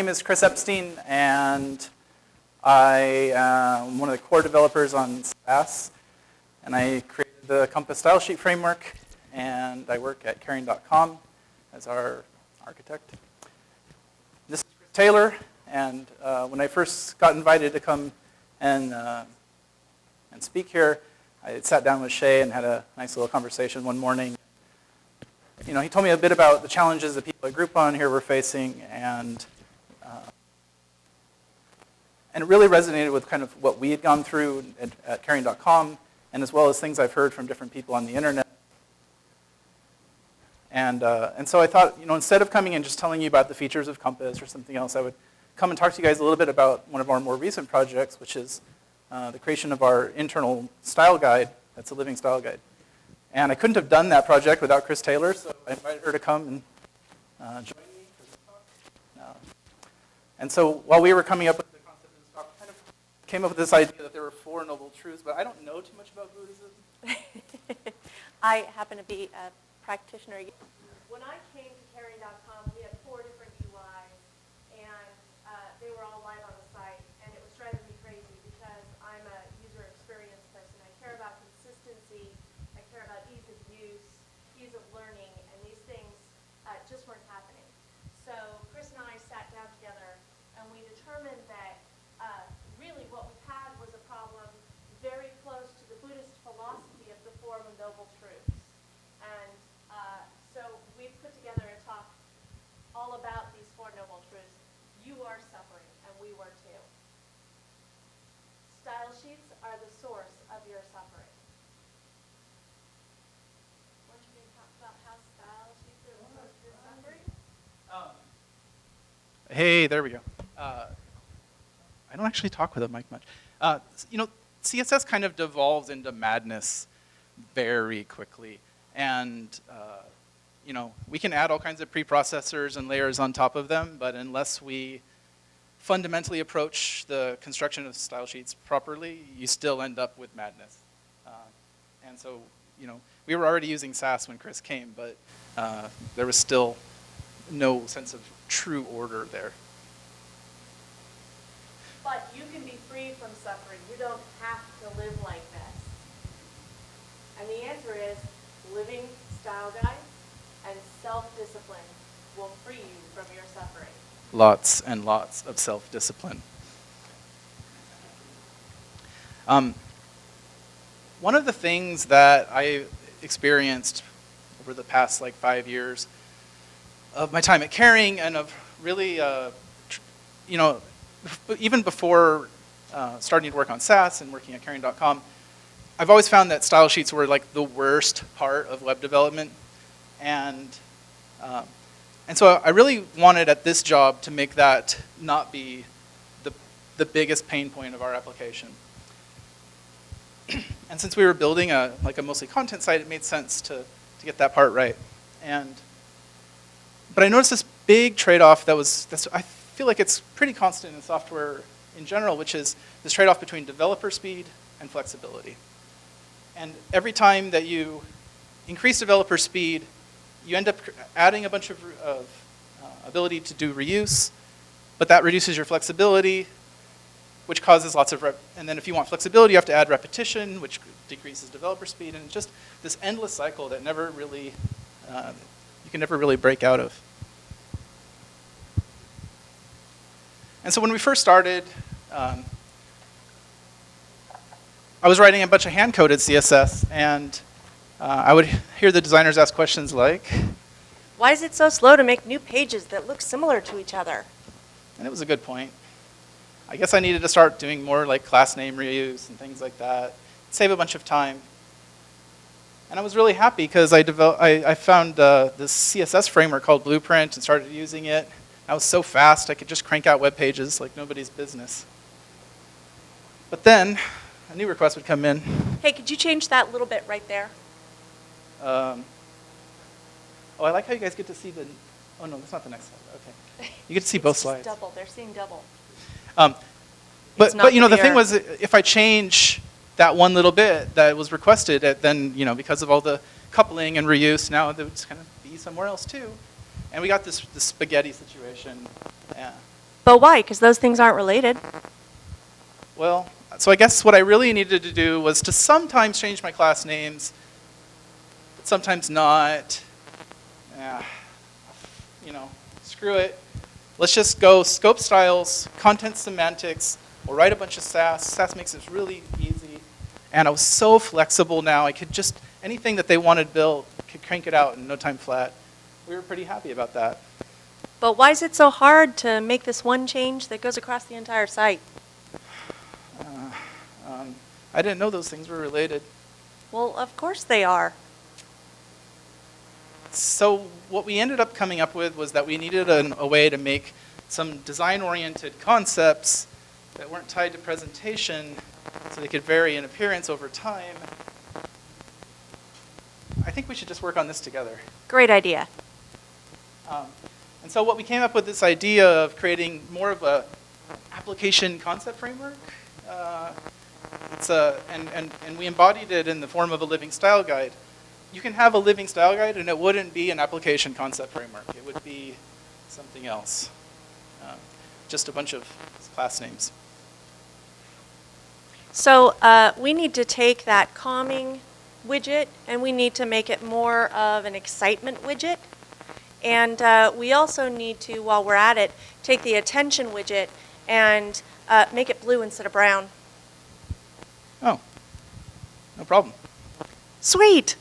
name is Chris Eppstein, and I am one of the core developers on SASS, and I created the Compass style sheet framework, and I work at Caring.com as our architect. This is Chris Taylor, and when I first got invited to come and speak here, I sat down with Shay and had a nice little conversation one morning. You know, he told me a bit about the challenges that people at Groupon here were facing, and it really resonated with kind of what we had gone through at Caring.com, and as well as things I've heard from different people on the internet. And so I thought, you know, instead of coming and just telling you about the features of Compass or something else, I would come and talk to you guys a little bit about one of our more recent projects, which is the creation of our internal style guide. That's a living style guide. And I couldn't have done that project without Chris Taylor, so I invited her to come and join me for this talk. And so while we were coming up with the concept of this talk, I kind of came up with this idea that there were 4 noble truths, but I don't know too much about Buddhism. I happen to be a practitioner. When I came to Caring.com, we had 4 different UIs, and they were all live on the site, and it was driving me crazy because I'm a user experience person. I care about consistency, I care about ease of use, ease of learning, and these things just weren't happening. So Chris and I sat down together, and we determined that really what we had was a problem very close to the Buddhist philosophy of the Four Noble Truths. And so we've put together a talk all about these 4 noble truths. You are suffering, and we were too. Style sheets are the source of your suffering. Weren't you going to talk about how style sheets are the source of your suffering? Hey, there we go. I don't actually talk with a mic much. You know, CSS kind of devolves into madness very quickly. And you know, we can add all kinds of preprocessors and layers on top of them, but unless we fundamentally approach the construction of style sheets properly, you still end up with madness. And so, you know, we were already using SASS when Chris came, but there was still no sense of true order there. But you can be free from suffering. You don't have to live like this. And the answer is living style guide and self-discipline will free you from your suffering. Lots and lots of self-discipline. One of the things that I experienced over the past like 5 years of my time at Caring, and of really, you know, even before starting to work on SASS and working at Caring.com, I've always found that style sheets were like the worst part of web development. And so I really wanted at this job to make that not be the biggest pain point of our application. And since we were building a mostly content site, it made sense to get that part right. But I noticed this big trade-off I feel like it's pretty constant in software in general, which is this trade-off between developer speed and flexibility. And every time that you increase developer speed, you end up adding a bunch of ability to do reuse, but that reduces your flexibility, which causes lots of and then if you want flexibility, you have to add repetition, which decreases developer speed, and it's just this endless cycle that never really, you can never really break out of. And so when we first started, I was writing a bunch of hand-coded CSS, and I would hear the designers ask questions like, Why is it so slow to make new pages that look similar to each other? and it was a good point. I guess I needed to start doing more like class name reuse and things like that, save a bunch of time. And I was really happy because I found this CSS framework called Blueprint and started using it. I was so fast, I could just crank out web pages like nobody's business. But then a new request would come in. Hey, could you change that little bit right there? Oh, I like how you guys get to see the, oh no, that's not the next slide, okay. You get to see both slides. Double, they're seeing double. But you know, the thing was, if I change that one little bit that was requested, then, you know, because of all the coupling and reuse, now it would kind of be somewhere else too. And we got this spaghetti situation. Yeah. But why? Because those things aren't related. Well, so I guess what I really needed to do was to sometimes change my class names, but sometimes not. Yeah, you know, screw it. Let's just go scope styles, content semantics. We'll write a bunch of SASS. SASS makes this really easy. And I was so flexible now. I could just, anything that they wanted built, could crank it out in no time flat. We were pretty happy about that. But why is it so hard to make this one change that goes across the entire site? I didn't know those things were related. Well, of course they are. So what we ended up coming up with was that we needed a way to make some design-oriented concepts that weren't tied to presentation so they could vary in appearance over time. I think we should just work on this together. Great idea. And so what we came up with this idea of creating more of a application concept framework. And we embodied it in the form of a living style guide. You can have a living style guide and it wouldn't be an application concept framework. It would be something else. Just a bunch of class names. So we need to take that calming widget and we need to make it more of an excitement widget. And we also need to, while we're at it, take the attention widget and make it blue instead of brown. Oh, no problem. Sweet.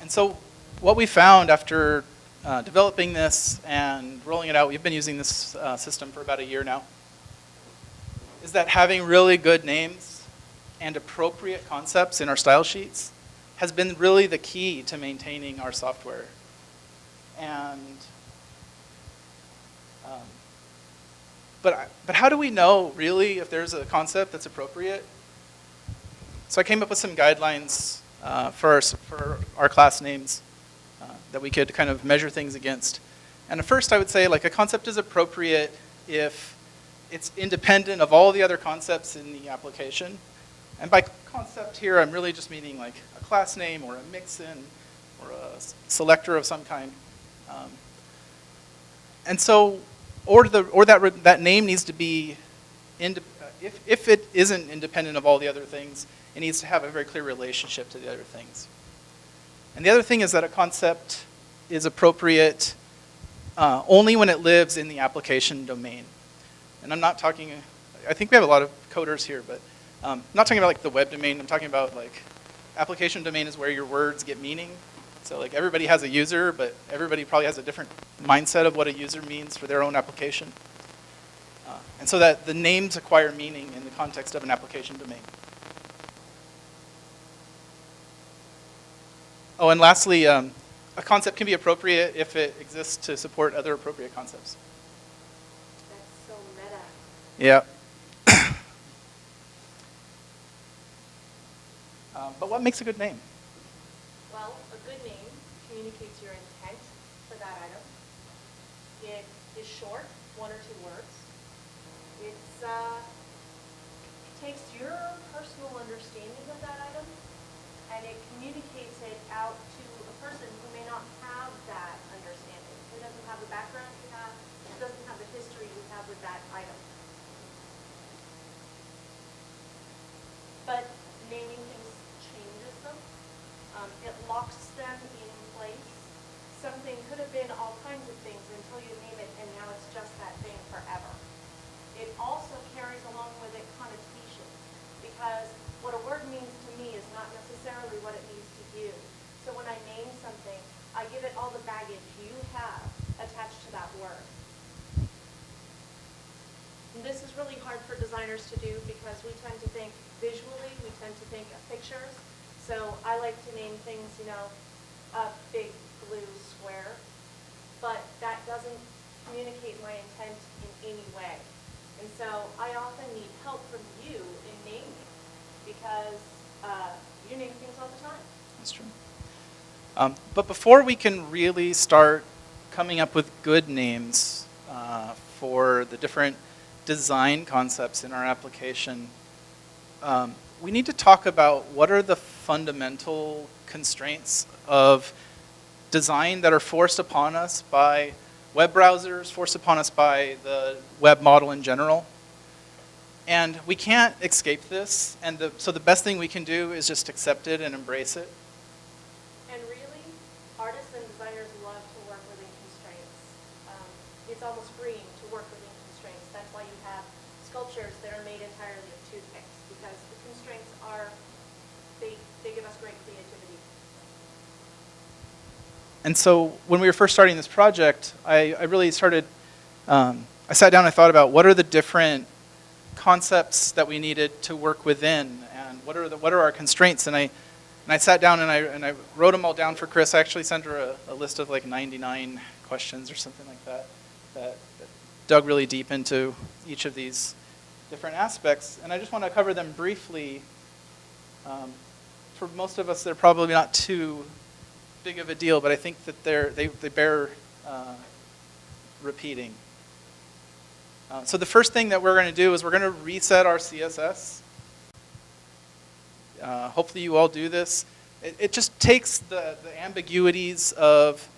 And so what we found after developing this and rolling it out, we've been using this system for about a year now, is that having really good names and appropriate concepts in our style sheets has been really the key to maintaining our software. And but how do we know really if there's a concept that's appropriate? So I came up with some guidelines for our class names that we could kind of measure things against. And at first I would say like a concept is appropriate if it's independent of all the other concepts in the application. And by concept here, I'm really just meaning like a class name or a mixin or a selector of some kind. And so, or that name needs to be, if it isn't independent of all the other things, it needs to have a very clear relationship to the other things. And the other thing is that a concept is appropriate only when it lives in the application domain. And I'm not talking, I think we have a lot of coders here, but I'm not talking about like the web domain. I'm talking about like application domain is where your words get meaning. So like everybody has a user, but everybody probably has a different mindset of what a user means for their own application. And so that the names acquire meaning in the context of an application domain. Oh, and lastly, a concept can be appropriate if it exists to support other appropriate concepts. That's so meta. Yeah. But what makes a good name? Well, a good name communicates your intent for that item. It is short, 1 or 2 words. It takes your personal understanding of that item and it communicates it out to a person who may not have that understanding, who doesn't have the background you have, who doesn't have the history you have with that item. But naming things changes them. It locks them in place. Something could have been all kinds of things until you name it, and now it's just that thing forever. It also carries along with it connotation, because what a word means to me is not necessarily what it means to you. So when I name something, I give it all the baggage you have attached to that word. And this is really hard for designers to do because we tend to think visually, we tend to think of pictures. So I like to name things, you know, a big blue square, but that doesn't communicate my intent in any way. And so I often need help from you in naming because you name things all the time. That's true. But before we can really start coming up with good names for the different design concepts in our application, we need to talk about what are the fundamental constraints of design that are forced upon us by web browsers forced upon us by the web model in general. And we can't escape this, and so the best thing we can do is just accept it and embrace it. And really, artists and designers love to work within constraints. It's almost freeing to work within constraints. That's why you have sculptures that are made entirely of toothpicks, because the constraints are, they give us great creativity. And so when we were first starting this project, I really started, I sat down and I thought about what are the different concepts that we needed to work within, and what are our constraints, and I sat down and I wrote them all down for Chris. I actually sent her a list of like 99 questions or something like that dug really deep into each of these different aspects, and I just want to cover them briefly. For most of us, they're probably not too big of a deal, but I think that they bear repeating. So the first thing that we're going to do is we're going to reset our CSS. Hopefully you all do this. It just takes the ambiguities of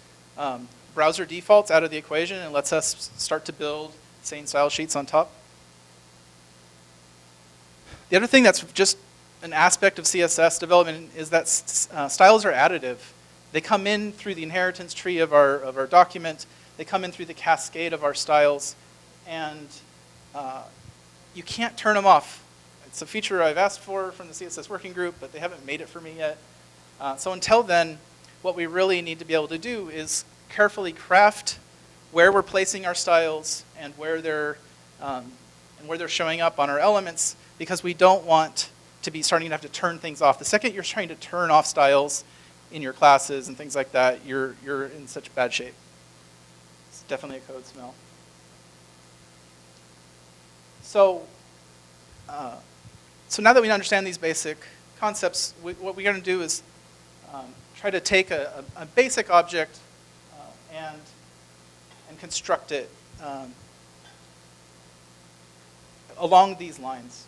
browser defaults out of the equation and lets us start to build sane style sheets on top. The other thing that's just an aspect of CSS development is that styles are additive. They come in through the inheritance tree of our document. They come in through the cascade of our styles. And you can't turn them off. It's a feature I've asked for from the CSS working group, but they haven't made it for me yet. So until then, what we really need to be able to do is carefully craft where we're placing our styles and where they're showing up on our elements, because we don't want to be starting to have to turn things off. The second you're trying to turn off styles in your classes and things like that, you're in such bad shape. It's definitely a code smell. So now that we understand these basic concepts, what we're going to do is try to take a basic object and construct it along these lines.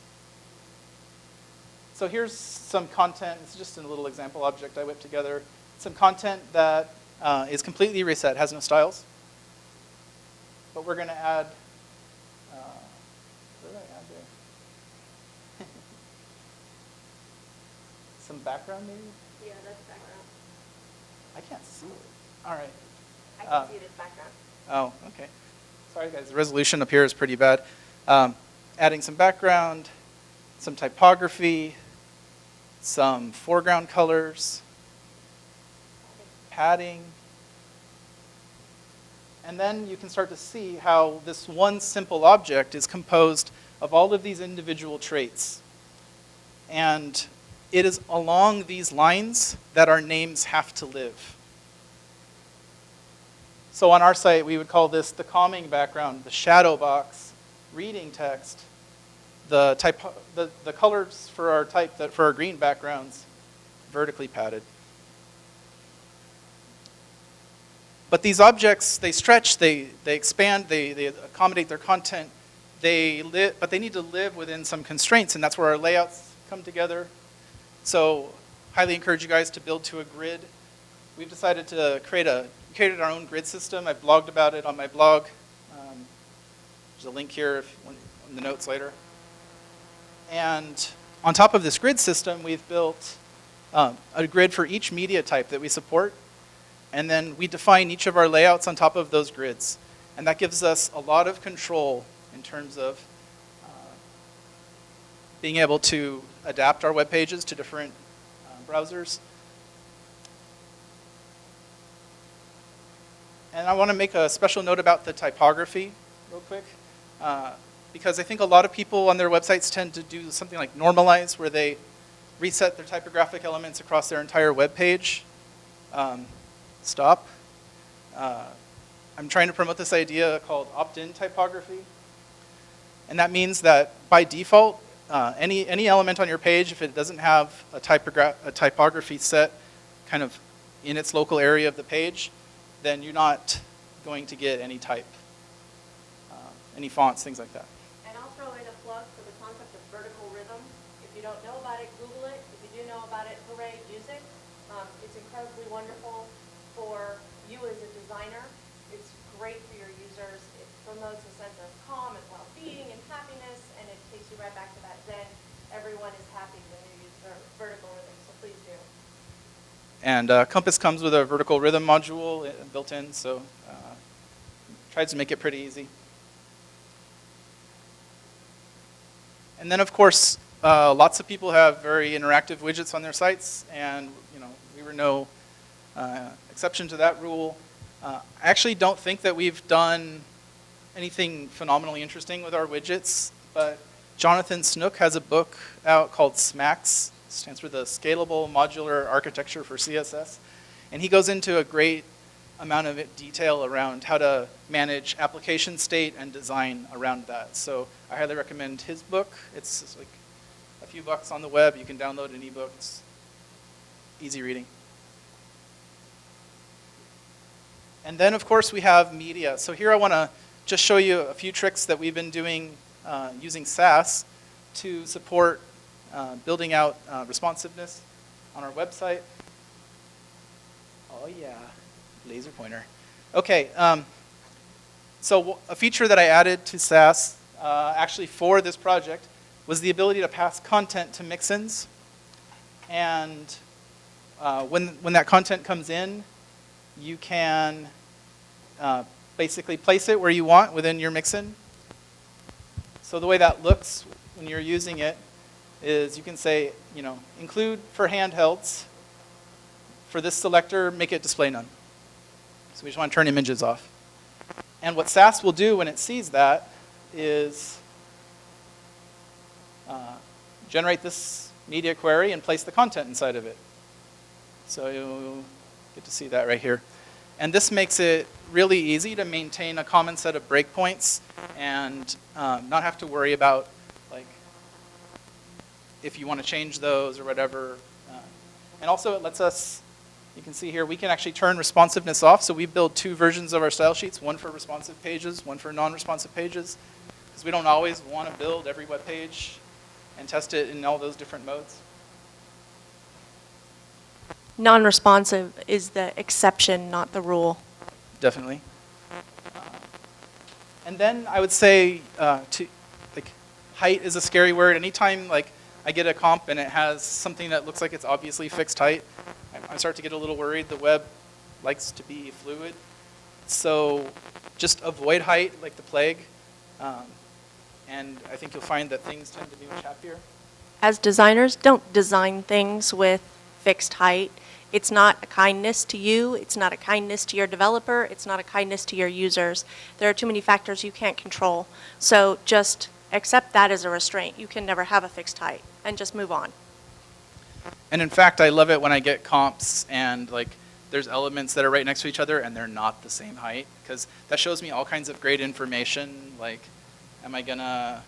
So here's some content. It's just a little example object I whipped together. Some content that is completely reset, has no styles. But we're going to add, what did I add there? Some background maybe? Yeah, that's background. I can't see it. All right. I can see it as background. Oh, okay. Sorry guys, the resolution up here is pretty bad. Adding some background, some typography, some foreground colors, padding. And then you can start to see how this one simple object is composed of all of these individual traits. And it is along these lines that our names have to live. So on our site, we would call this the calming background, the shadow box, reading text, the colors for our for our green backgrounds, vertically padded. But these objects, they stretch, they expand, they accommodate their content, but they need to live within some constraints, and that's where our layouts come together. So highly encourage you guys to build to a grid. We've decided to created our own grid system. I've blogged about it on my blog. There's a link here in the notes later. And on top of this grid system, we've built a grid for each media type that we support. And then we define each of our layouts on top of those grids. And that gives us a lot of control in terms of being able to adapt our web pages to different browsers. And I want to make a special note about the typography real quick, because I think a lot of people on their websites tend to do something like normalize, where they reset their typographic elements across their entire web page. Stop. I'm trying to promote this idea called opt-in typography. And that means that by default, any element on your page, if it doesn't have a typography set kind of in its local area of the page, then you're not going to get any type, any fonts, things like that. And I'll throw in a plug for the concept of vertical rhythm. If you don't know about it, Google it. If you do know about it, hooray, use it. It's incredibly wonderful for you as a designer. It's great for your users. It promotes a sense of calm and well-being and happiness, and it takes you right back to that Zen. Everyone is happy when you use their vertical rhythm, so please do. And Compass comes with a vertical rhythm module built in, so tries to make it pretty easy. And then, of course, lots of people have very interactive widgets on their sites, and we were no exception to that rule. I actually don't think that we've done anything phenomenally interesting with our widgets, but Jonathan Snook has a book out called SMACS, stands for the Scalable Modular Architecture for CSS, and he goes into a great amount of detail around how to manage application state and design around that. So I highly recommend his book. It's like a few bucks on the web. You can download an ebook. It's easy reading. And then, of course, we have media. So here I want to just show you a few tricks that we've been doing using SASS to support building out responsiveness on our website. Oh, yeah. Laser pointer. Okay, so a feature that I added to SASS, actually for this project, was the ability to pass content to Mixins. And when that content comes in, you can basically place it where you want within your Mixin. So the way that looks when you're using it is you can say, include for handhelds. For this selector, make it display none. So we just want to turn images off. And what SASS will do when it sees that is generate this media query and place the content inside of it. So you'll get to see that right here. And this makes it really easy to maintain a common set of breakpoints and not have to worry about if you want to change those or whatever. And also it lets us, you can see here, we can actually turn responsiveness off. So we build two versions of our style sheets, one for responsive pages, one for non-responsive pages, because we don't always want to build every web page and test it in all those different modes. Non-responsive is the exception, not the rule. Definitely. And then I would say, height is a scary word. Anytime I get a comp and it has something that looks like it's obviously fixed height, I start to get a little worried. The web likes to be fluid. So just avoid height like the plague. And I think you'll find that things tend to be much happier. As designers, don't design things with fixed height. It's not a kindness to you. It's not a kindness to your developer. It's not a kindness to your users. There are too many factors you can't control. So just accept that as a restraint. You can never have a fixed height, and just move on. And in fact, I love it when I get comps and there's elements that are right next to each other and they're not the same height, because that shows me all kinds of great information, am I gonna,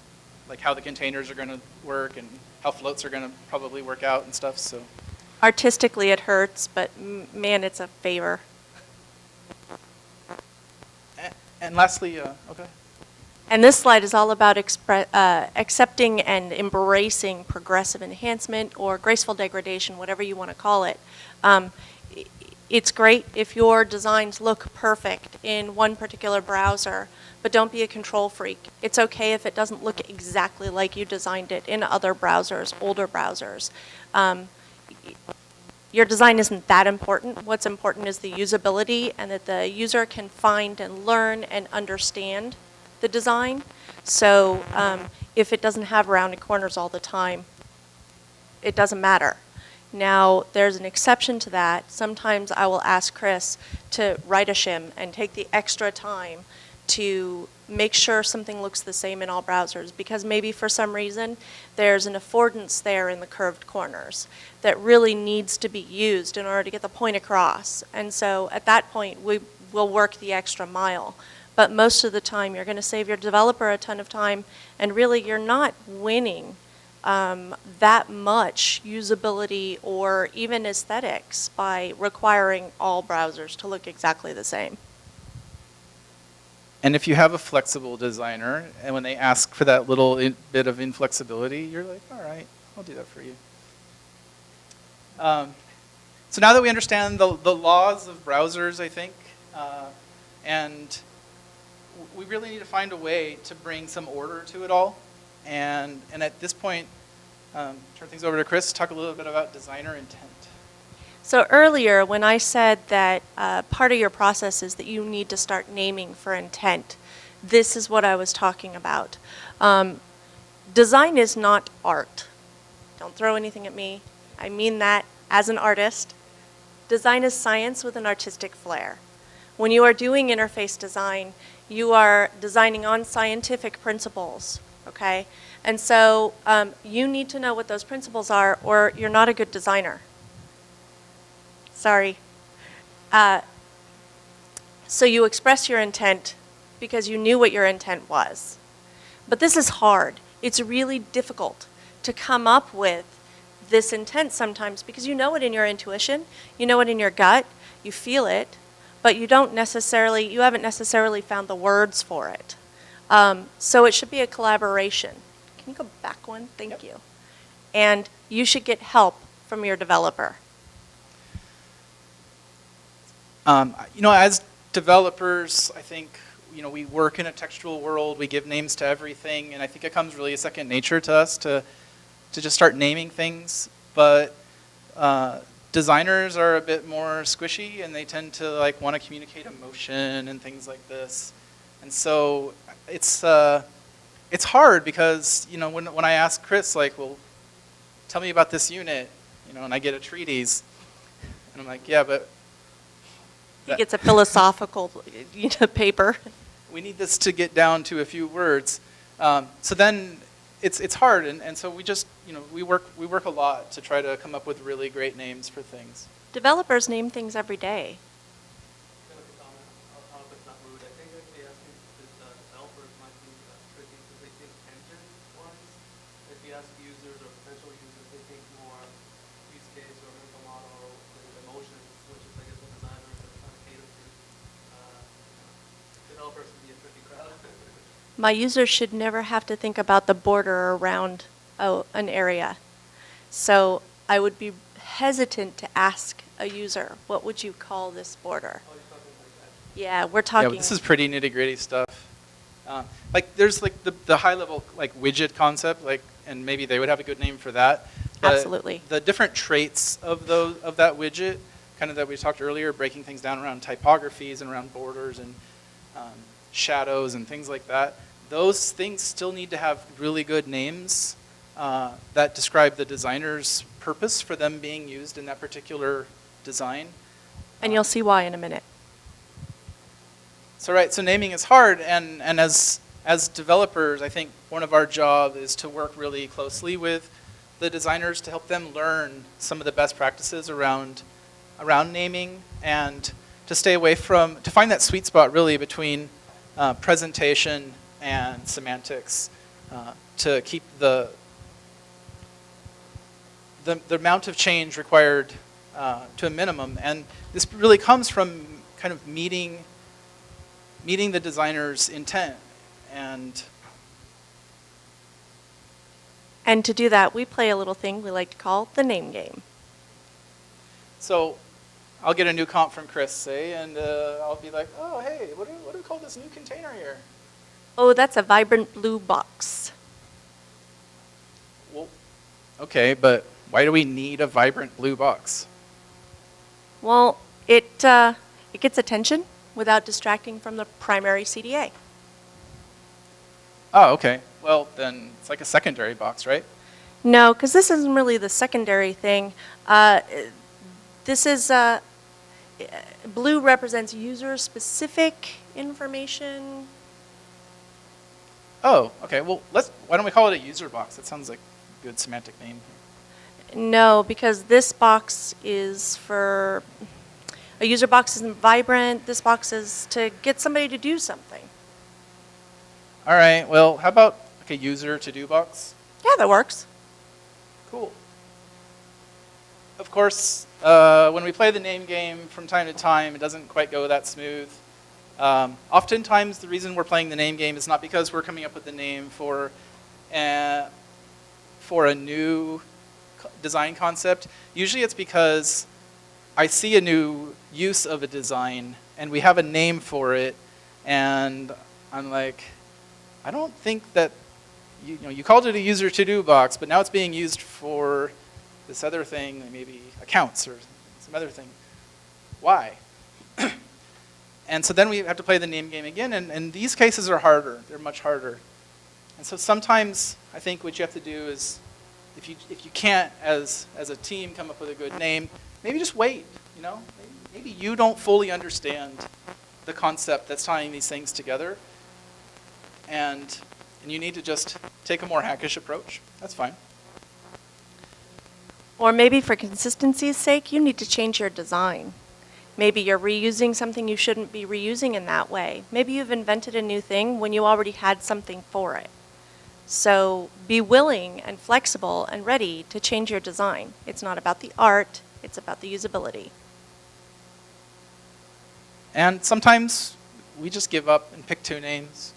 how the containers are gonna work and how floats are gonna probably work out and stuff, so. Artistically, it hurts, but man, it's a favor. And lastly, okay. And this slide is all about accepting and embracing progressive enhancement or graceful degradation, whatever you want to call it. It's great if your designs look perfect in one particular browser, but don't be a control freak. It's okay if it doesn't look exactly like you designed it in other browsers, older browsers. Your design isn't that important. What's important is the usability and that the user can find and learn and understand the design. So if it doesn't have rounded corners all the time, it doesn't matter. Now, there's an exception to that. Sometimes I will ask Chris to write a shim and take the extra time to make sure something looks the same in all browsers, because maybe for some reason there's an affordance there in the curved corners that really needs to be used in order to get the point across. And so at that point, we will work the extra mile. But most of the time, you're going to save your developer a ton of time, and really you're not winning that much usability or even aesthetics by requiring all browsers to look exactly the same. And if you have a flexible designer, and when they ask for that little bit of inflexibility, you're like, all right, I'll do that for you. So now that we understand the laws of browsers, I think, and we really need to find a way to bring some order to it all. And at this point, turn things over to Chris to talk a little bit about designer intent. So earlier, when I said that part of your process is that you need to start naming for intent, this is what I was talking about. Design is not art. Don't throw anything at me. I mean that as an artist. Design is science with an artistic flair. When you are doing interface design, you are designing on scientific principles, okay? And so you need to know what those principles are, or you're not a good designer. Sorry. So you express your intent because you knew what your intent was. But this is hard. It's really difficult to come up with this intent sometimes because you know it in your intuition, you know it in your gut, you feel it, but you haven't necessarily found the words for it. So it should be a collaboration. Can you go back one? Thank you. And you should get help from your developer. As developers, I think, we work in a textual world, we give names to everything, and I think it comes really a second nature to us to just start naming things. But designers are a bit more squishy, and they tend to want to communicate emotion and things like this. And so it's hard because, when I ask Chris, well, tell me about this unit, and I get a treatise, and I'm like, yeah, but He gets a philosophical paper. we need this to get down to a few words. So then it's hard, and so we just, we work a lot to try to come up with really great names for things. Developers name things every day. My users should never have to think about the border around an area. So I would be hesitant to ask a user, what would you call this border? Yeah, we're talking. Yeah, this is pretty nitty-gritty stuff. There's the high-level widget concept, and maybe they would have a good name for that. But Absolutely. the different traits of that widget, kind of that we talked earlier, breaking things down around typographies and around borders and shadows and things like that. Those things still need to have really good names that describe the designer's purpose for them being used in that particular design. And you'll see why in a minute. So naming is hard, and as developers, I think one of our job is to work really closely with the designers to help them learn some of the best practices around naming, and to find that sweet spot really between presentation and semantics, to keep the amount of change required to a minimum. And this really comes from kind of meeting the designer's intent. And to do that, we play a little thing we like to call the name game. so I'll get a new comp from Chris, say, and I'll be like, oh, hey, what do we call this new container here? Oh, that's a vibrant blue box. Well, okay, but why do we need a vibrant blue box? Well, it gets attention without distracting from the primary CDA. Oh, okay. Well, then it's like a secondary box, right? No, because this isn't really the secondary thing. This is, blue represents user-specific information. Oh, okay. Well, why don't we call it a user box? That sounds like a good semantic name. No, because this box is for, a user box isn't vibrant. This box is to get somebody to do something. All right. Well, how about a user to-do box? Yeah, that works. Cool. Of course, when we play the name game from time to time, it doesn't quite go that smooth. Oftentimes, the reason we're playing the name game is not because we're coming up with the name for a new design concept. Usually it's because I see a new use of a design, and we have a name for it, and I'm like, I don't think that, you called it a user to-do box, but now it's being used for this other thing, maybe accounts or some other thing. Why? And so then we have to play the name game again, and these cases are harder. They're much harder. And so sometimes I think what you have to do is, if you can't, as a team, come up with a good name, maybe just wait. Maybe you don't fully understand the concept that's tying these things together, and you need to just take a more hackish approach. That's fine. Or maybe for consistency's sake, you need to change your design. Maybe you're reusing something you shouldn't be reusing in that way. Maybe you've invented a new thing when you already had something for it. So be willing and flexible and ready to change your design. It's not about the art, it's about the usability. And sometimes we just give up and pick two names.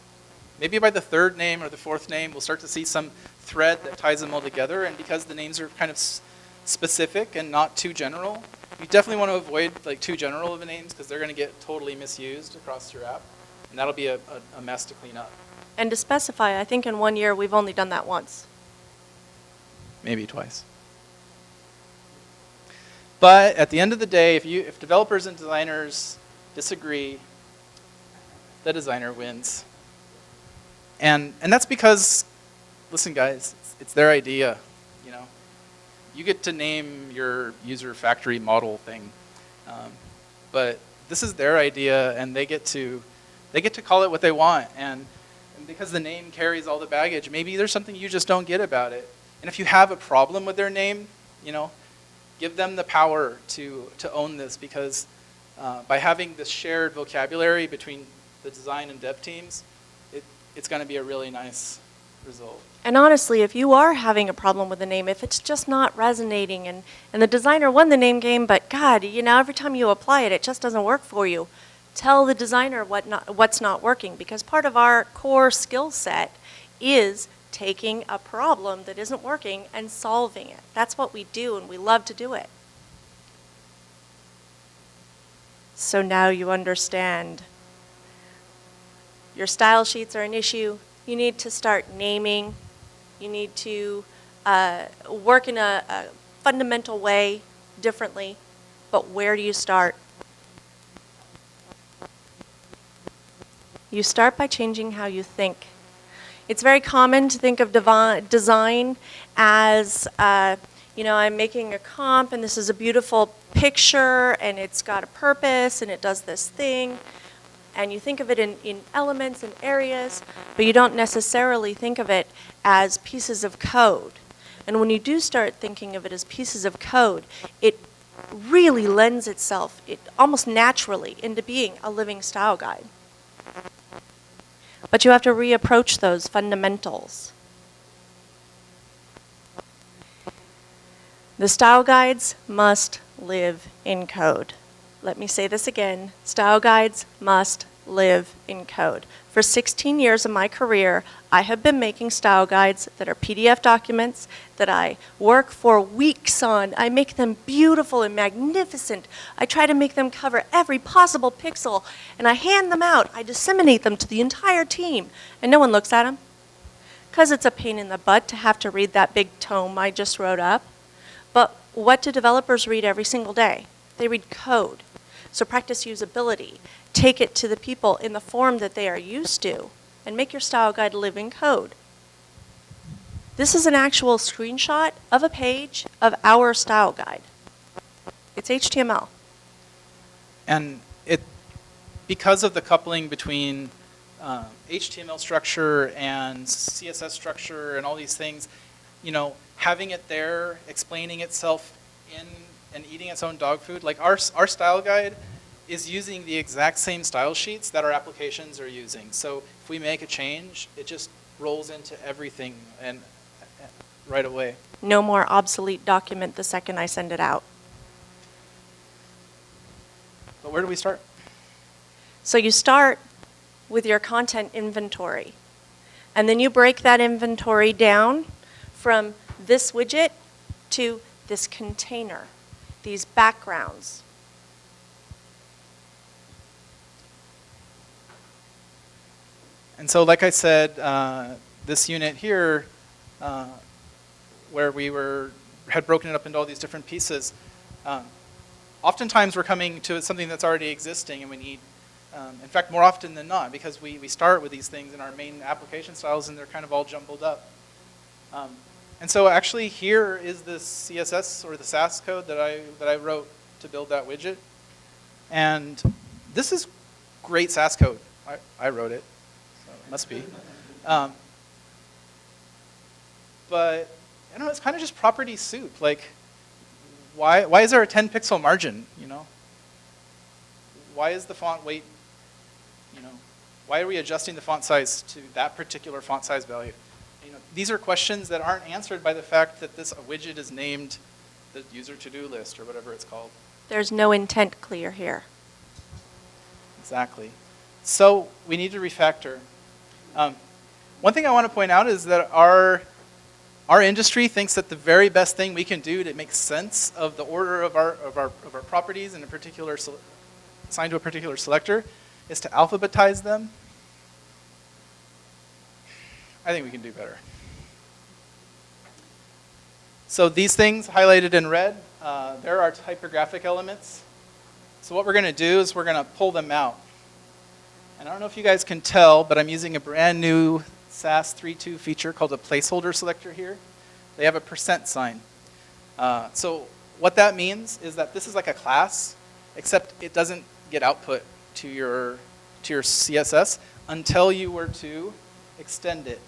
Maybe by the third name or the fourth name, we'll start to see some thread that ties them all together. And because the names are kind of specific and not too general, you definitely want to avoid like too general of names because they're going to get totally misused across your app. And that'll be a mess to clean up. And to specify, I think in 1 year we've only done that once. Maybe twice. But at the end of the day, if developers and designers disagree, the designer wins. And that's because, listen guys, it's their idea. You get to name your user factory model thing, but this is their idea, and they get to call it what they want. And because the name carries all the baggage, maybe there's something you just don't get about it. And if you have a problem with their name, give them the power to own this, because by having this shared vocabulary between the design and dev teams, it's going to be a really nice result. And honestly, if you are having a problem with the name, if it's just not resonating and the designer won the name game, but God, every time you apply it, it just doesn't work for you, tell the designer what's not working, because part of our core skill set is taking a problem that isn't working and solving it. That's what we do, and we love to do it. So now you understand. Your style sheets are an issue. You need to start naming. You need to work in a fundamental way differently. But where do you start? You start by changing how you think. It's very common to think of design as, I'm making a comp and this is a beautiful picture and it's got a purpose and it does this thing. And you think of it in elements and areas, but you don't necessarily think of it as pieces of code. And when you do start thinking of it as pieces of code, it really lends itself, almost naturally, into being a living style guide. But you have to reapproach those fundamentals. The style guides must live in code. Let me say this again. Style guides must live in code. For 16 years of my career, I have been making style guides that are PDF documents that I work for weeks on. I make them beautiful and magnificent. I try to make them cover every possible pixel, and I hand them out. I disseminate them to the entire team, and no one looks at them, because it's a pain in the butt to have to read that big tome I just wrote up. But what do developers read every single day? They read code. So practice usability. Take it to the people in the form that they are used to, and make your style guide live in code. This is an actual screenshot of a page of our style guide. It's HTML. And because of the coupling between HTML structure and CSS structure and all these things, having it there, explaining itself and eating its own dog food, like our style guide is using the exact same style sheets that our applications are using. So if we make a change, it just rolls into everything and right away. No more obsolete document the second I send it out. But where do we start? So you start with your content inventory, and then you break that inventory down from this widget to this container, these backgrounds. And so like I said, this unit here, where we had broken it up into all these different pieces, oftentimes we're coming to something that's already existing and we need, in fact, more often than not, because we start with these things in our main application styles and they're kind of all jumbled up. And so actually here is the CSS or the SASS code that I wrote to build that widget. And this is great SASS code. I wrote it, so it must be. But I don't know, it's kind of just property soup. Like, why is there a 10 pixel margin, you know? Why is the font weight, you know, why are we adjusting the font size to that particular font size value? You know, these are questions that aren't answered by the fact that this widget is named the user to-do list or whatever it's called. There's no intent clear here. Exactly. So we need to refactor. One thing I want to point out is that our industry thinks that the very best thing we can do to make sense of the order of our properties in a particular assigned to a particular selector is to alphabetize them. I think we can do better. So these things highlighted in red, there are typographic elements. So what we're going to do is we're going to pull them out. And I don't know if you guys can tell, but I'm using a brand new SASS 3.2 feature called a Placeholder Selector here. They have a % sign. So what that means is that this is like a class, except it doesn't get output to your CSS until you were to extend it.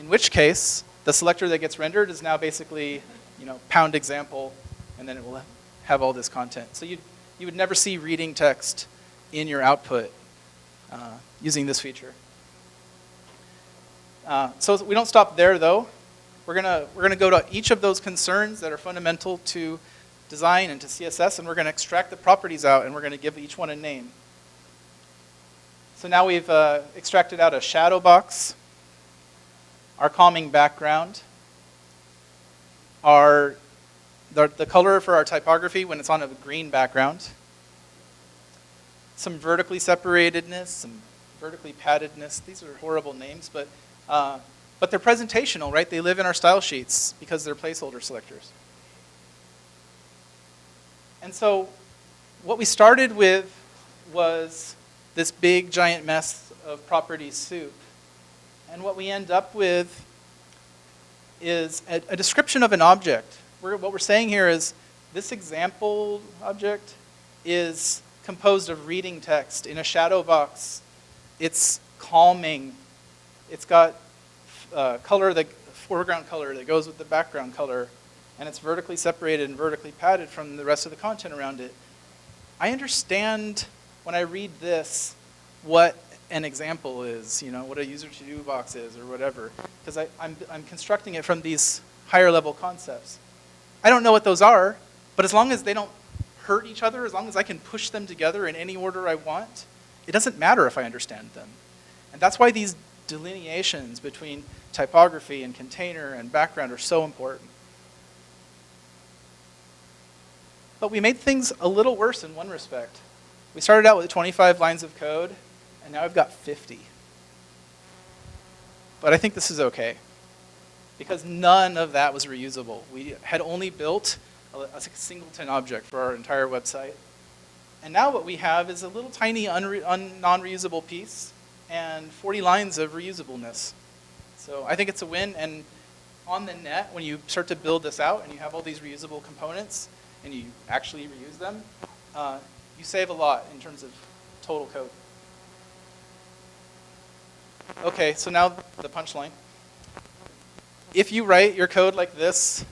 In which case, the selector that gets rendered is now basically, you know, pound example, and then it will have all this content. So you would never see reading text in your output using this feature. So we don't stop there, though. We're gonna go to each of those concerns that are fundamental to design and to CSS, and we're going to extract the properties out, and we're going to give each one a name. So now we've extracted out a shadow box, our calming background, the color for our typography when it's on a green background, some vertically separatedness, some vertically paddedness. These are horrible names, but they're presentational, right? They live in our style sheets because they're placeholder selectors. And so what we started with was this big giant mess of property soup. And what we end up with is a description of an object. What we're saying here is this example object is composed of reading text in a shadow box. It's calming. It's got foreground color that goes with the background color, and it's vertically separated and vertically padded from the rest of the content around it. I understand when I read this what an example is, you know, what a user to-do box is or whatever, because I'm constructing it from these higher level concepts. I don't know what those are, but as long as they don't hurt each other, as long as I can push them together in any order I want, it doesn't matter if I understand them. And that's why these delineations between typography and container and background are so important. But we made things a little worse in one respect. We started out with 25 lines of code, and now I've got 50. But I think this is okay, because none of that was reusable. We had only built a singleton object for our entire website. And now what we have is a little tiny non-reusable piece and 40 lines of reusableness. So I think it's a win. And on the net, when you start to build this out and you have all these reusable components and you actually reuse them, you save a lot in terms of total code. Okay, so now the punchline. If you write your code like this,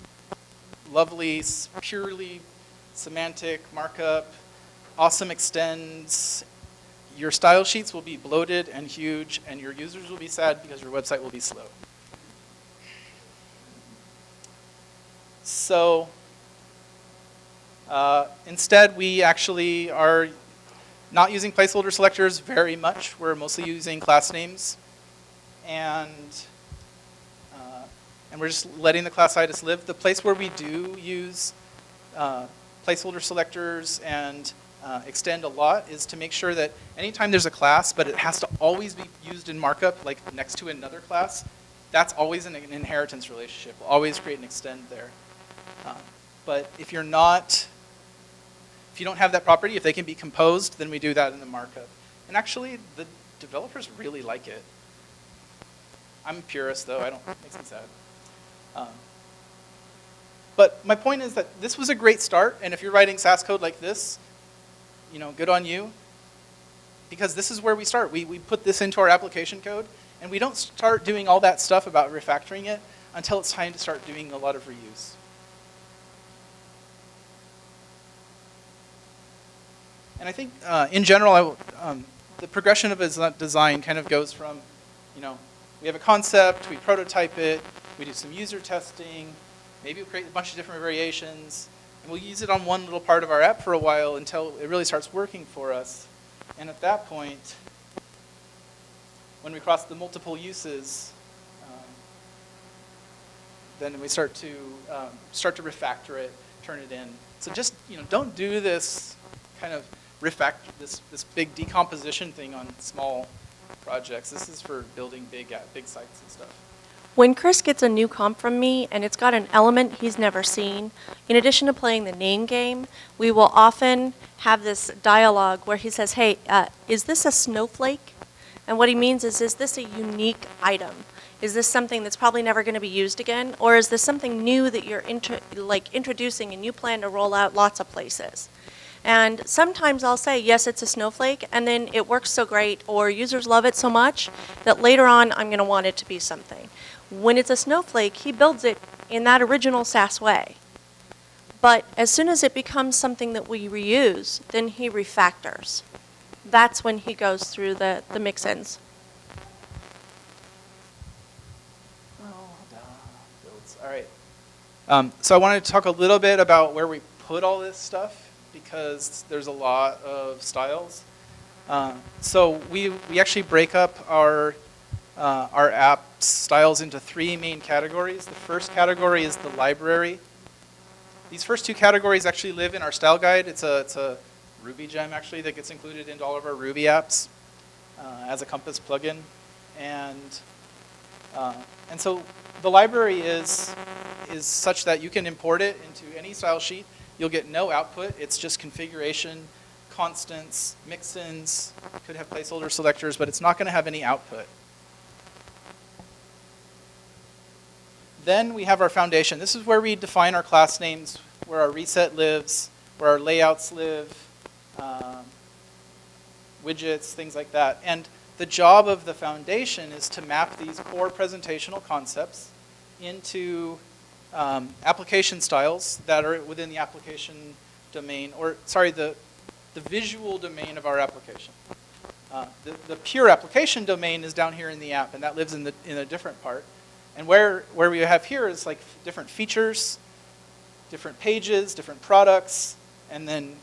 lovely, purely semantic markup, awesome extends, your style sheets will be bloated and huge, and your users will be sad because your website will be slow. So instead, we actually are not using placeholder selectors very much. We're mostly using class names, and we're just letting the class itis live. The place where we do use placeholder selectors and extend a lot is to make sure that anytime there's a class, but it has to always be used in markup, like next to another class, that's always an inheritance relationship. We'll always create an extend there. But if you're not, if you don't have that property, if they can be composed, then we do that in the markup. And actually, the developers really like it. I'm a purist, though. It makes me sad. But my point is that this was a great start, and if you're writing Sass code like this, you know, good on you, because this is where we start. We put this into our application code, and we don't start doing all that stuff about refactoring it until it's time to start doing a lot of reuse. And I think, in general, the progression of a design kind of goes from, you know, we have a concept, we prototype it, we do some user testing, maybe we create a bunch of different variations, and we'll use it on one little part of our app for a while until it really starts working for us. And at that point, when we cross the multiple uses, then we start to refactor it, turn it in. So just, you know, don't do this kind of this big decomposition thing on small projects. This is for building big sites and stuff. When Chris gets a new comp from me and it's got an element he's never seen, in addition to playing the name game, we will often have this dialogue where he says, hey, is this a snowflake? And what he means is this a unique item? Is this something that's probably never going to be used again? Or is this something new that you're introducing and you plan to roll out lots of places? And sometimes I'll say, yes, it's a snowflake, and then it works so great, or users love it so much that later on I'm going to want it to be something. When it's a snowflake, he builds it in that original Sass way. But as soon as it becomes something that we reuse, then he refactors. That's when he goes through the mix-ins. All right. So I wanted to talk a little bit about where we put all this stuff, because there's a lot of styles. So we actually break up our app styles into 3 main categories. The first category is the library. These first 2 categories actually live in our style guide. It's a Ruby gem actually that gets included into all of our Ruby apps as a Compass plugin, and so the library is such that you can import it into any style sheet. You'll get no output. It's just configuration, constants, mix-ins. Could have placeholder selectors, but it's not going to have any output. Then we have our foundation. This is where we define our class names, where our reset lives, where our layouts live, widgets, things like that. And the job of the foundation is to map these core presentational concepts into application styles that are within the application domain, or sorry, the visual domain of our application. The pure application domain is down here in the app, and that lives in a different part. And where we have here is like different features, different pages, different products, and then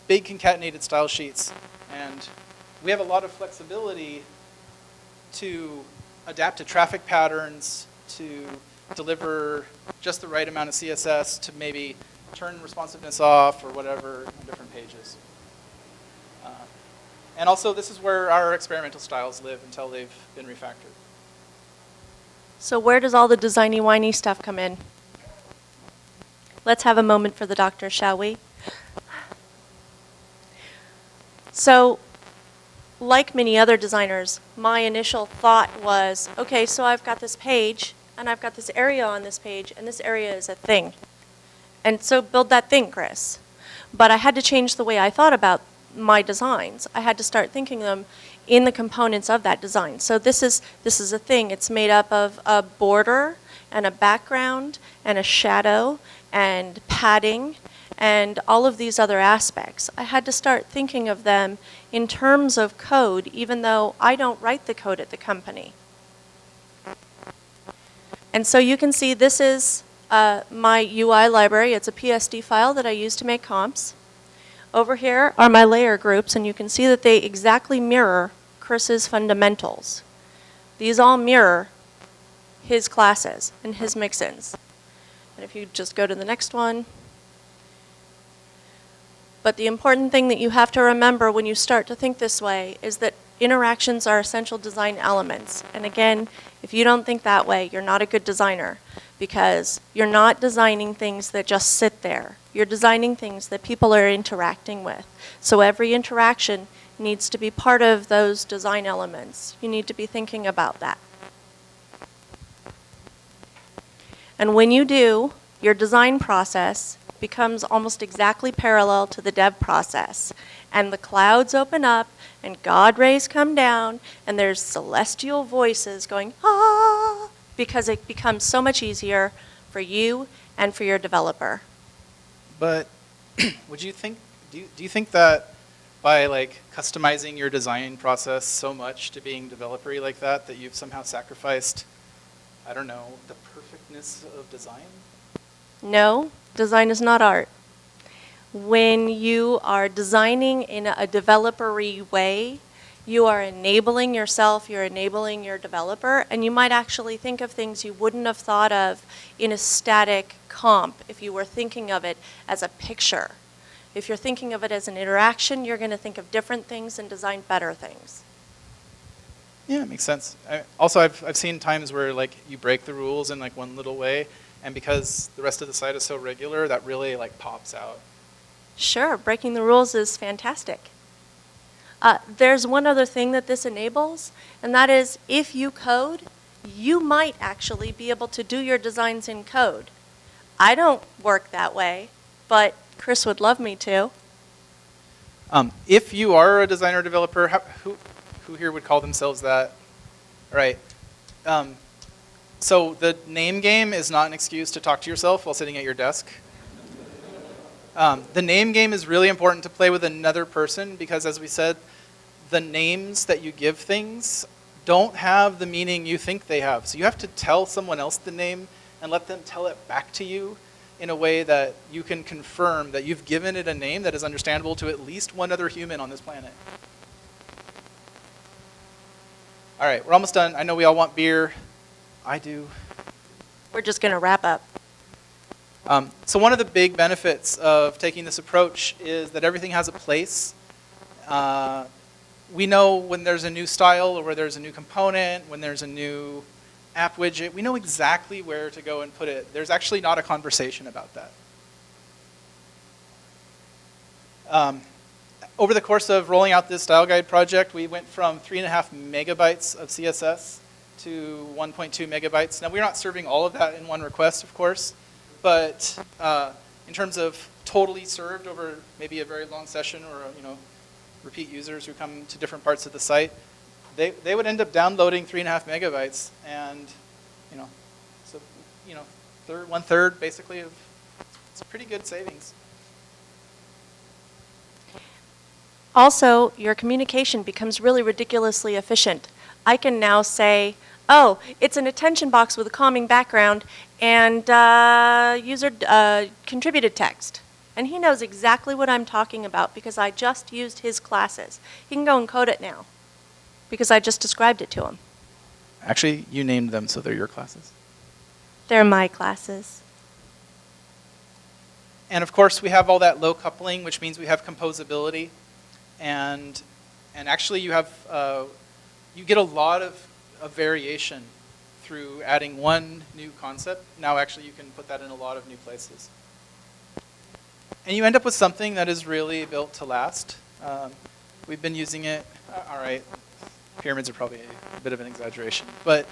big concatenated style sheets. And we have a lot of flexibility to adapt to traffic patterns, to deliver just the right amount of CSS, to maybe turn responsiveness off or whatever on different pages. And also, this is where our experimental styles live until they've been refactored. So where does all the designy whiny stuff come in? Let's have a moment for the doctor, shall we? So, like many other designers, my initial thought was, okay, so I've got this page, and I've got this area on this page, and this area is a thing. And so build that thing, Chris. But I had to change the way I thought about my designs. I had to start thinking them in the components of that design. So this is a thing. It's made up of a border and a background and a shadow and padding and all of these other aspects. I had to start thinking of them in terms of code, even though I don't write the code at the company. And so you can see this is my UI library. It's a PSD file that I use to make comps. Over here are my layer groups, and you can see that they exactly mirror Chris's fundamentals. These all mirror his classes and his mix-ins. And if you just go to the next one. But the important thing that you have to remember when you start to think this way is that interactions are essential design elements. And again, if you don't think that way, you're not a good designer, because you're not designing things that just sit there. You're designing things that people are interacting with. So every interaction needs to be part of those design elements. You need to be thinking about that. And when you do, your design process becomes almost exactly parallel to the dev process. And the clouds open up, and God rays come down, and there's celestial voices going, ah, because it becomes so much easier for you and for your developer. But would you think, do you think that by like customizing your design process so much to being developer-y like that you've somehow sacrificed, I don't know, the perfectness of design? No, design is not art. When you are designing in a developer-y way, you are enabling yourself, you're enabling your developer, and you might actually think of things you wouldn't have thought of in a static comp if you were thinking of it as a picture. If you're thinking of it as an interaction, you're going to think of different things and design better things. Yeah, it makes sense. Also, I've seen times where like you break the rules in like one little way, and because the rest of the site is so regular, that really like pops out. Sure, breaking the rules is fantastic. There's one other thing that this enables, and that is if you code, you might actually be able to do your designs in code. I don't work that way, but Chris would love me to. If you are a designer developer, who here would call themselves that? All right. So the name game is not an excuse to talk to yourself while sitting at your desk. The name game is really important to play with another person because, as we said, the names that you give things don't have the meaning you think they have. So you have to tell someone else the name and let them tell it back to you in a way that you can confirm that you've given it a name that is understandable to at least one other human on this planet. All right, we're almost done. I know we all want beer. I do. We're just going to wrap up. So one of the big benefits of taking this approach is that everything has a place. We know when there's a new style or where there's a new component, when there's a new app widget, we know exactly where to go and put it. There's actually not a conversation about that. Over the course of rolling out this style guide project, we went from 3.5 megabytes of CSS to 1.2 megabytes. Now, we're not serving all of that in one request, of course, but in terms of totally served over maybe a very long session or repeat users who come to different parts of the site, they would end up downloading 3.5 megabytes, and so 1/3 basically of it's pretty good savings. Also, your communication becomes really ridiculously efficient. I can now say, oh, it's an attention box with a calming background and user contributed text. And he knows exactly what I'm talking about because I just used his classes. He can go and code it now because I just described it to him. Actually, you named them, so they're your classes. They're my classes. And of course, we have all that low coupling, which means we have composability. And actually, you get a lot of variation through adding one new concept. Now, actually, you can put that in a lot of new places. And you end up with something that is really built to last. We've been using it. All right, pyramids are probably a bit of an exaggeration, but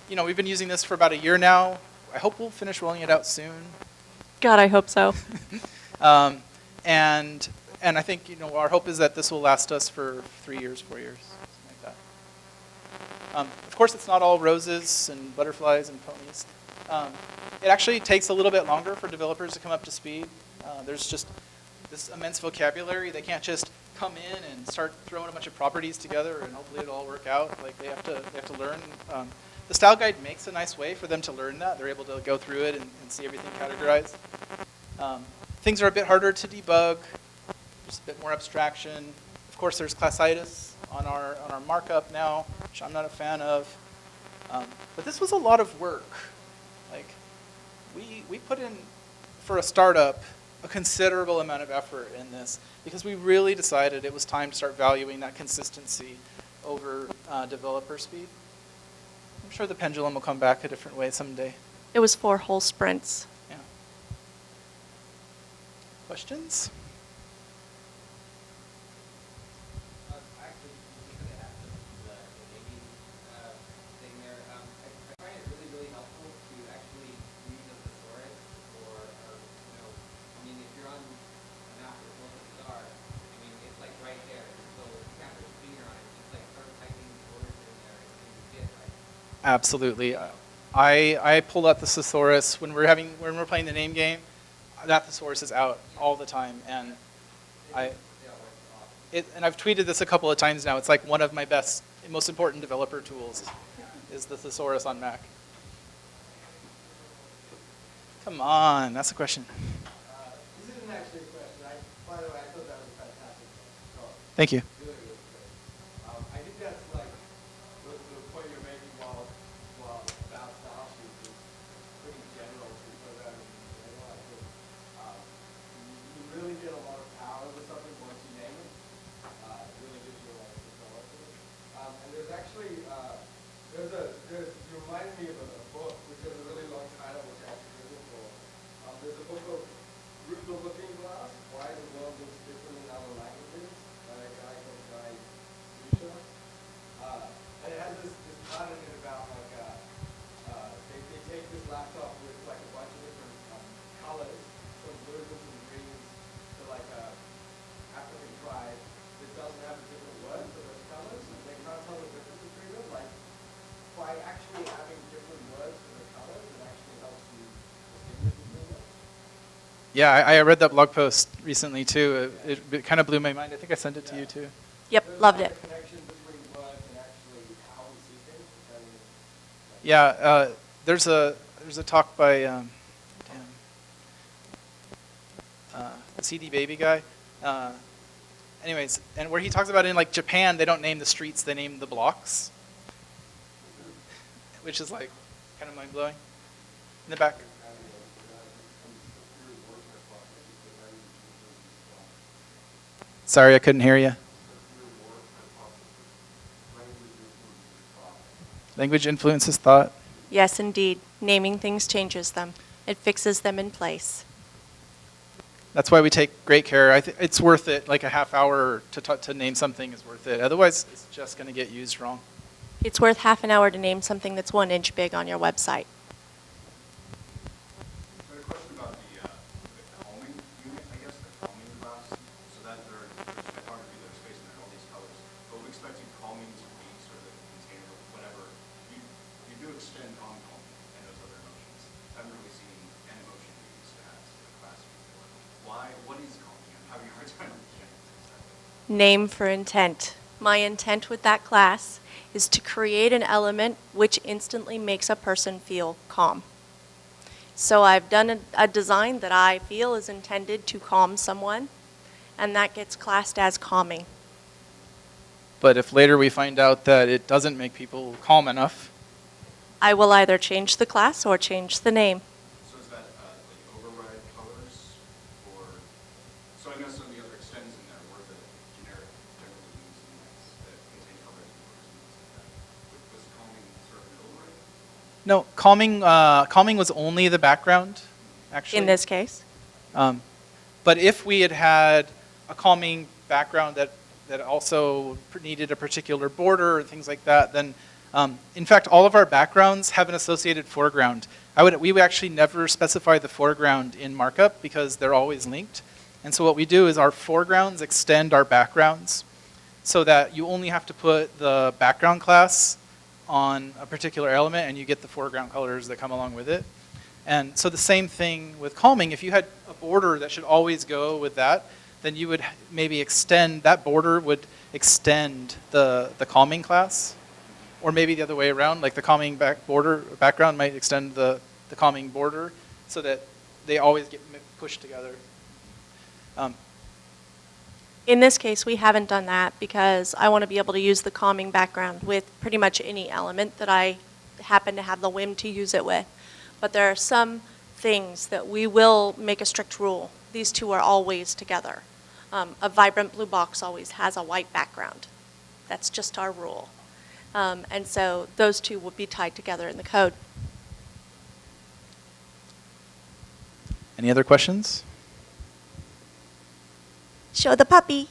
we've been using this for about a year now. I hope we'll finish rolling it out soon. God, I hope so. And I think our hope is that this will last us for 3 years, 4 years, something like that. Of course, it's not all roses and butterflies and ponies. It actually takes a little bit longer for developers to come up to speed. There's just this immense vocabulary. They can't just come in and start throwing a bunch of properties together and hopefully it'll all work out. Like they have to learn. The style guide makes a nice way for them to learn that. They're able to go through it and see everything categorized. Things are a bit harder to debug. There's a bit more abstraction. Of course, there's classitis on our markup now, which I'm not a fan of. But this was a lot of work. Like we put in, for a startup, a considerable amount of effort in this because we really decided it was time to start valuing that consistency over developer speed. I'm sure the pendulum will come back a different way someday. It was 4 whole sprints. Yeah. Questions? Actually, just going to add to the naming thing there. I find it really, really helpful to actually use a thesaurus or I mean, if you're on a map with one of the star, I mean, it's like right there. So you can't put your finger on it. Just like start typing the words in there and you get like. Absolutely. I pulled out the thesaurus when we're playing the name game. That thesaurus is out all the time, and and I've tweeted this a couple of times now. It's like one of my best, most important developer tools, is the thesaurus on Mac. Come on, that's a question. This isn't actually a question. By the way, I thought that was fantastic. So, Thank you. really, really great. I think that's like the point you're making while about style sheets is pretty general to programming in general. I think you really get a lot of power with something once you name it. It really gives you a lot of control over it. And there's actually you reminded me of a book which has a really long title which I actually looking for. There's a book called Through the Looking Glass: Why the World Looks Different in Other Languages by a guy called Guy Zusha. And it has this part in it about like they take this laptop with like a bunch of different colors, some blues and some greens, to like a African tribe that doesn't have a different word for those colors, and they can't tell the difference between them. Like by actually having different words for the colors, it actually helps you distinguish between them. Yeah, I read that blog post recently too. It kind of blew my mind. I think I sent it to you too. Yep, There's loved like it. a connection between words and actually how we see things. And Yeah, there's a talk by CD Baby guy. Anyways, and where he talks about in like Japan, they don't name the streets, they name the blocks, which is like kind of mind blowing. In the back. Sorry, I couldn't hear you. Language influences thought. Yes, indeed. Naming things changes them. It fixes them in place. That's why we take great care. It's worth it. Like a half hour to name something is worth it. Otherwise, it's just going to get used wrong. It's worth half an hour to name something that's 1 inch big on your website. So a question about the calming unit, I guess, the calming class, so that there's typography, there's space, and there are all these colors. But we're expecting calming to be sort of a container, whatever. You do extend on calming and those other emotions. I haven't really seen an emotion used as a class before. Why? What is calming? I'm having a hard time understanding this exactly. Name for intent. My intent with that class is to create an element which instantly makes a person feel calm. So I've done a design that I feel is intended to calm someone, and that gets classed as calming. But if later we find out that it doesn't make people calm enough, I will either change the class or change the name. So is that like override colors, or so I know some of the other extends in there were the generic generally used units that contain colors and borders and things like that. Was calming sort of an override? no, calming was only the background, actually. In this case, But if we had a calming background that also needed a particular border or things like that, then in fact, all of our backgrounds have an associated foreground. We would actually never specify the foreground in markup because they're always linked. And so what we do is our foregrounds extend our backgrounds so that you only have to put the background class on a particular element and you get the foreground colors that come along with it. And so the same thing with calming. If you had a border that should always go with that, then you would maybe extend, that border would extend the calming class. Or maybe the other way around, like the calming background might extend the calming border so that they always get pushed together. in this case, we haven't done that because I want to be able to use the calming background with pretty much any element that I happen to have the whim to use it with. But there are some things that we will make a strict rule these two are always together. A vibrant blue box always has a white background. That's just our rule. And so those two will be tied together in the code. Any other questions? Show the puppy.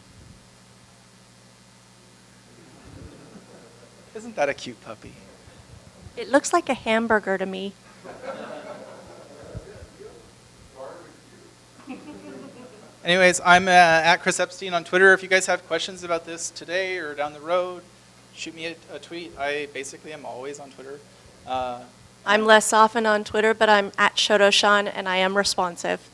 Isn't that a cute puppy? It looks like a hamburger to me. Anyways, I'm at Chris Eppstein on Twitter. If you guys have questions about this today or down the road, shoot me a tweet. I basically am always on Twitter. I'm less often on Twitter, but I'm at Shotoshan, and I am responsive.